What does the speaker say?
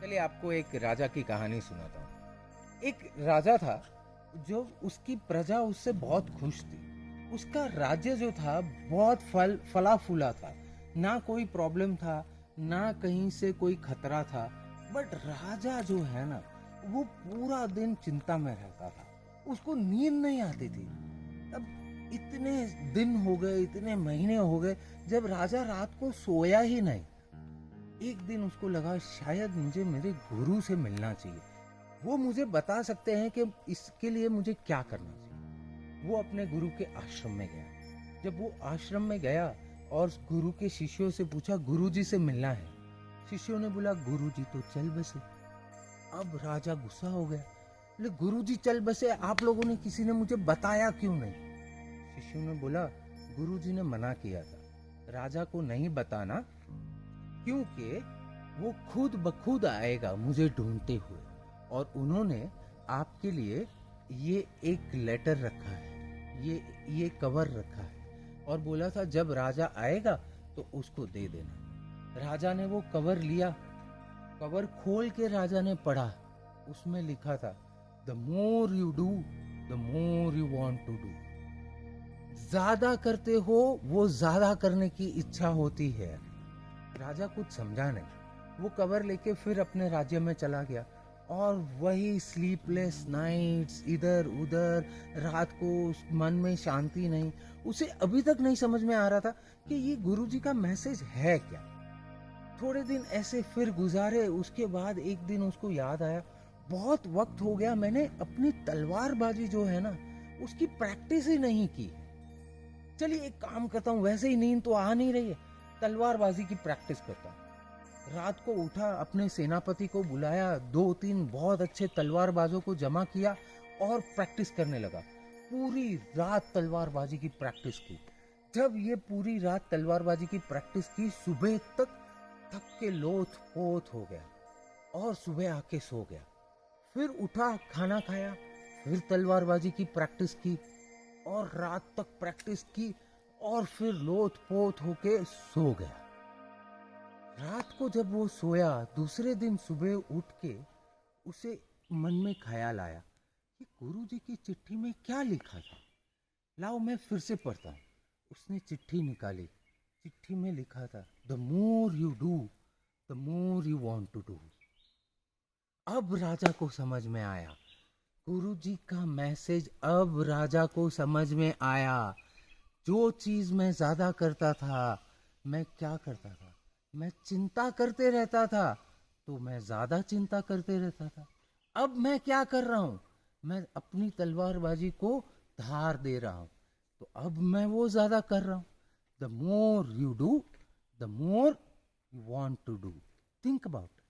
चलिए आपको एक राजा की कहानी सुनाता हूँ। एक राजा था जो उसकी प्रजा उससे बहुत खुश थी। उसका राज्य जो था बहुत फला फूला था। ना कोई प्रॉब्लम था, ना कहीं से कोई खतरा था। बट राजा जो है ना, वो पूरा दिन चिंता में रहता था। उसको नींद नहीं आती थी। अब इतने दिन हो गए, इतने महीने हो गए जब राजा रात को सोया ही नहीं। एक दिन उसको लगा शायद मुझे मेरे गुरु से मिलना चाहिए। वो मुझे बता सकते हैं कि इसके लिए मुझे क्या करना चाहिए। वो अपने गुरु के आश्रम में गया। जब वो आश्रम में गया और गुरु के शिष्यों से पूछा गुरु जी से मिलना है। शिष्यों ने बोला गुरु जी तो चल बसे। अब राजा गुस्सा हो गया, बोले गुरु जी चल बसे, आप लोगों ने किसी ने मुझे बताया क्यों नहीं। शिष्यों ने बोला गुरु जी ने मना किया था राजा को नहीं बताना, क्योंकि वो खुद ब खुद आएगा मुझे ढूंढते हुए। और उन्होंने आपके लिए ये एक लेटर रखा है, ये कवर रखा है, और बोला था जब राजा आएगा तो उसको दे देना। राजा ने वो कवर लिया। कवर खोल के राजा ने पढ़ा। उसमें लिखा था the more you do the more you want to do. ज्यादा करते हो वो ज्यादा करने की इच्छा होती है। राजा कुछ समझा नहीं। वो कवर लेके फिर अपने राज्य में चला गया। और वही स्लीपलेस नाइट्स, इधर उधर, रात को मन में शांति नहीं। उसे अभी तक नहीं समझ में आ रहा था कि ये गुरुजी का मैसेज है क्या। थोड़े दिन ऐसे फिर गुजारे। उसके बाद एक दिन उसको याद आया बहुत वक्त हो गया मैंने अपनी तलवारबाजी जो है ना उसकी प्रैक्टिस ही नहीं की। चलिए एक काम करता हूँ, वैसे ही नींद तो आ नहीं रही है, तलवारबाजी की प्रैक्टिस करता हूँ। रात को उठा, अपने सेनापति को बुलाया, दो तीन बहुत अच्छे तलवारबाजों को जमा किया और प्रैक्टिस करने लगा। पूरी रात तलवारबाजी की प्रैक्टिस की। जब ये पूरी रात तलवारबाजी की प्रैक्टिस की, सुबह तक थक के लोथ पोथ हो गया और सुबह आके सो गया। फिर उठा, खाना खाया, फिर तलवारबाजी की प्रैक्टिस की और रात तक प्रैक्टिस की और फिर लोथ पोथ होके सो गया। रात को जब वो सोया, दूसरे दिन सुबह उठ के उसे मन में ख्याल आया कि गुरु जी की चिट्ठी में क्या लिखा था। लाओ मैं फिर से पढ़ता हूँ। उसने चिट्ठी निकाली। चिट्ठी में लिखा था the more you do the more you want to do. अब राजा को समझ में आया। गुरुजी का मैसेज अब राजा को समझ में आया। जो चीज मैं ज्यादा करता था, मैं क्या करता था, मैं चिंता करते रहता था, तो मैं ज्यादा चिंता करते रहता था। अब मैं क्या कर रहा हूं, मैं अपनी तलवारबाजी को धार दे रहा हूं, तो अब मैं वो ज्यादा कर रहा हूं। The more you do the more you want to do. Think about.